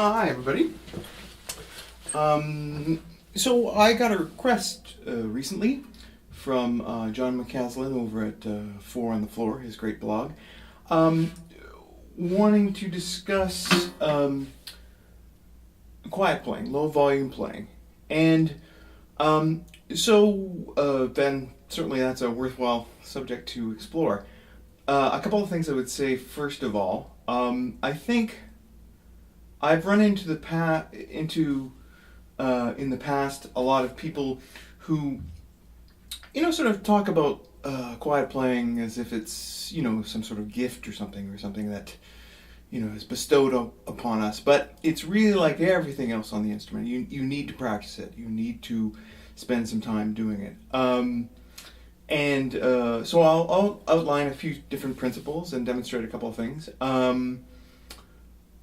Hi, everybody. So I got a request recently from John McCaslin over at Four on the Floor, his great blog, um, wanting to discuss quiet playing, low volume playing. And then certainly that's a worthwhile subject to explore. A couple of things I would say first of all. I think I've run into in the past a lot of people who sort of talk about quiet playing as if it's some sort of gift or something that is bestowed upon us. But it's really like everything else on the instrument. You need to practice it. You need to spend some time doing it. So I'll outline a few different principles and demonstrate a couple of things.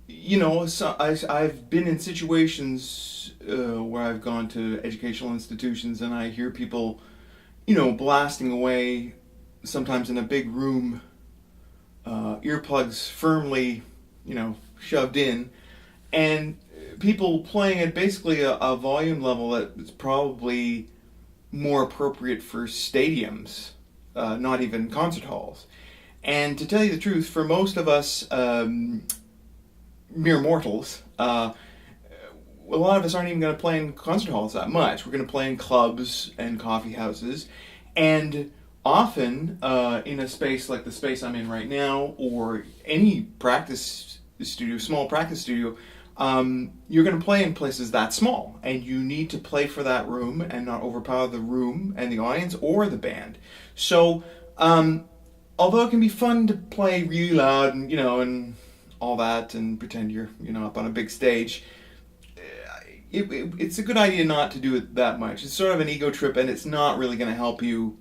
I've been in situations where I've gone to educational institutions and I hear people, blasting away, sometimes in a big room, earplugs firmly, shoved in, and people playing at basically a volume level that's probably more appropriate for stadiums, not even concert halls. And to tell you the truth, for most of us, mere mortals, a lot of us aren't even going to play in concert halls that much. We're going to play in clubs and coffee houses, and often in a space like the space I'm in right now, or any practice studio, small practice studio, you're going to play in places that small, and you need to play for that room and not overpower the room and the audience or the band. So, although it can be fun to play really loud and all that and pretend you're up on a big stage, it's a good idea not to do it that much. It's sort of an ego trip, and it's not really going to help you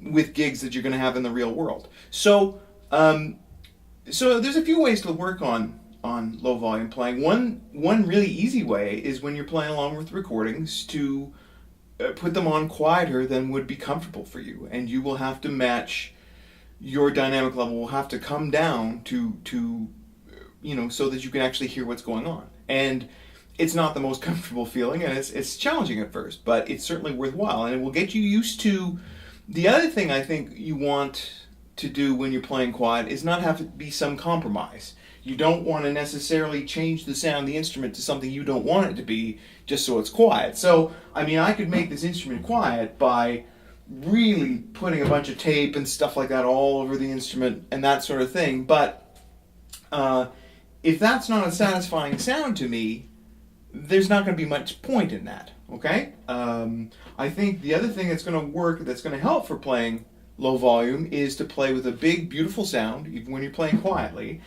with gigs that you're going to have in the real world. So there's a few ways to work on low volume playing. One really easy way is when you're playing along with recordings to put them on quieter than would be comfortable for you, and you will have to match your dynamic level will have to come down to so that you can actually hear what's going on. And it's not the most comfortable feeling, and it's challenging at first, but it's certainly worthwhile, and it will get you used to. The other thing I think you want to do when you're playing quiet is not have to be some compromise. You don't want to necessarily change the sound of the instrument to something you don't want it to be just so it's quiet. So, I mean, I could make this instrument quiet by really putting a bunch of tape and stuff like that all over the instrument and that sort of thing. But if that's not a satisfying sound to me, there's not going to be much point in that. Okay? I think the other thing that's going to work, that's going to help for playing low volume, is to play with a big, beautiful sound, even when you're playing quietly.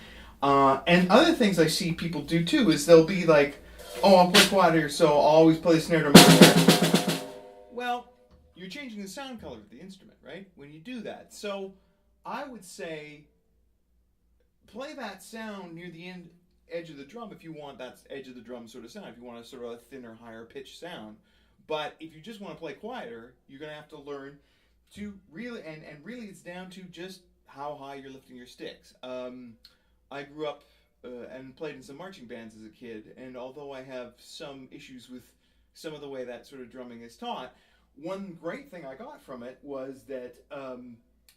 And other things I see people do too is they'll be like, "Oh, I'll play quieter, so I'll always play the snare drum." Well, you're changing the sound color of the instrument, right? When you do that. So I would say play that sound near the edge of the drum if you want that edge of the drum sort of sound, if you want a sort of a thinner, higher pitched sound. But if you just want to play quieter, you're going to have to learn to really, and really it's down to just how high you're lifting your sticks. I grew up and played in some marching bands as a kid, and although I have some issues with some of the way that sort of drumming is taught, one great thing I got from it was that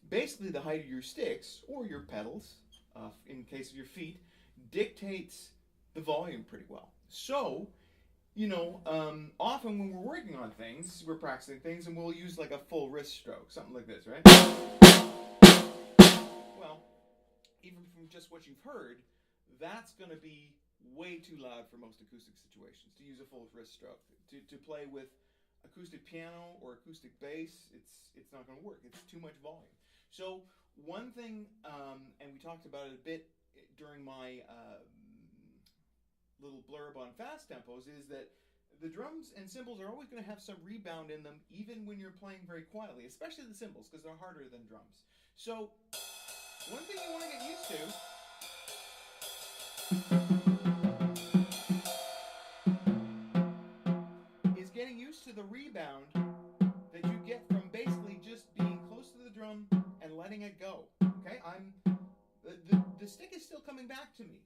basically the height of your sticks, or your pedals, in case of your feet, dictates the volume pretty well. So, often when we're working on things, we're practicing things, and we'll use like a full wrist stroke, something like this, right? Well, even from just what you've heard, that's going to be way too loud for most acoustic situations to use a full wrist stroke. To play with acoustic piano or acoustic bass, it's not going to work. It's too much volume. So one thing, and we talked about it a bit during my little blurb on fast tempos, is that the drums and cymbals are always going to have some rebound in them, even when you're playing very quietly, especially the cymbals, because they're harder than drums. So one thing you want to get used to is getting used to the rebound that you get from basically just being close to the drum and letting it go. Okay, the stick is still coming back to me,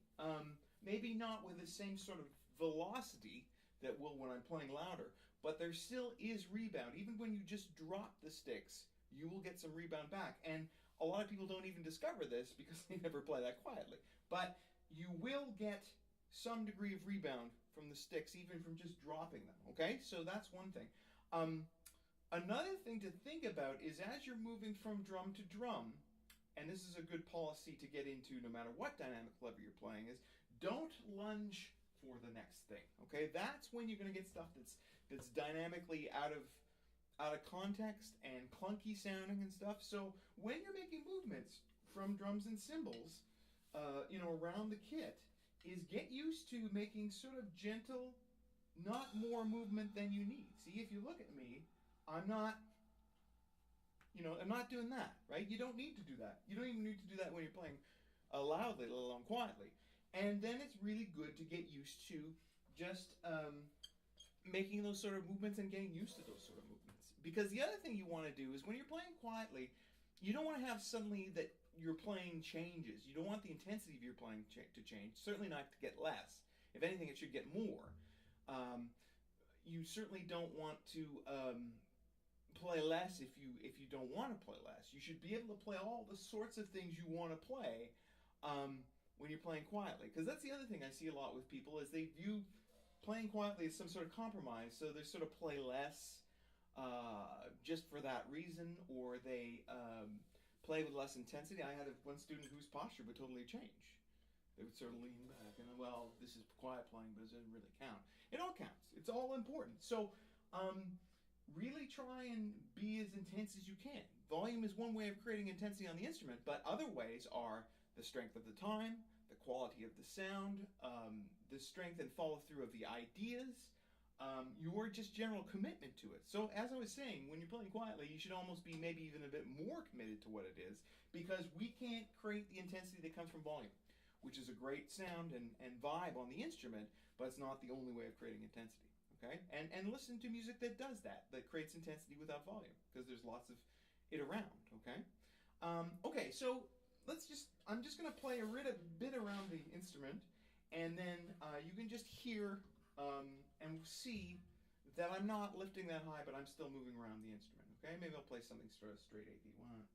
maybe not with the same sort of velocity that will when I'm playing louder, but there still is rebound. Even when you just drop the sticks, you will get some rebound back. And a lot of people don't even discover this because they never play that quietly. But you will get some degree of rebound from the sticks, even from just dropping them. Okay, so that's one thing. Another thing to think about is as you're moving from drum to drum, and this is a good policy to get into no matter what dynamic level you're playing, is don't lunge for the next thing. Okay, that's when you're going to get stuff that's dynamically out of context and clunky sounding and stuff. So when you're making movements from drums and cymbals, around the kit, is get used to making sort of gentle, not more movement than you need. See, if you look at me, I'm not doing that, right? You don't need to do that. You don't even need to do that when you're playing loudly, let alone quietly. And then it's really good to get used to just making those sort of movements and getting used to those sort of movements. Because the other thing you want to do is when you're playing quietly, you don't want to have suddenly that your playing changes. You don't want the intensity of your playing to change. Certainly not to get less. If anything, it should get more. You certainly don't want to play less if you don't want to play less. You should be able to play all the sorts of things you want to play when you're playing quietly. Because that's the other thing I see a lot with people is they view playing quietly as some sort of compromise. So they sort of play less just for that reason, or they play with less intensity. I had one student whose posture would totally change. They would sort of lean back and, well, this is quiet playing, but it doesn't really count. It all counts. It's all important. So really try and be as intense as you can. Volume is one way of creating intensity on the instrument, but other ways are the strength of the time, the quality of the sound, the strength and follow through of the ideas, your just general commitment to it. So as I was saying, when you're playing quietly, you should almost be maybe even a bit more committed to what it is, because we can't create the intensity that comes from volume, which is a great sound and vibe on the instrument, but it's not the only way of creating intensity. Okay, and listen to music that does that creates intensity without volume, because there's lots of it around. Okay, okay, so I'm just going to play a bit around the instrument, and then you can just hear and see that I'm not lifting that high, but I'm still moving around the instrument. Okay, maybe I'll play something straight A, B1.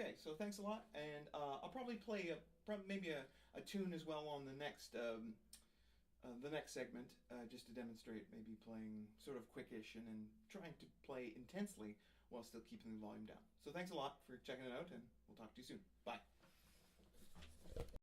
Okay, so thanks a lot, and I'll probably play maybe a tune as well on the next segment, just to demonstrate maybe playing sort of quickish and trying to play intensely while still keeping the volume down. So thanks a lot for checking it out, and we'll talk to you soon. Bye.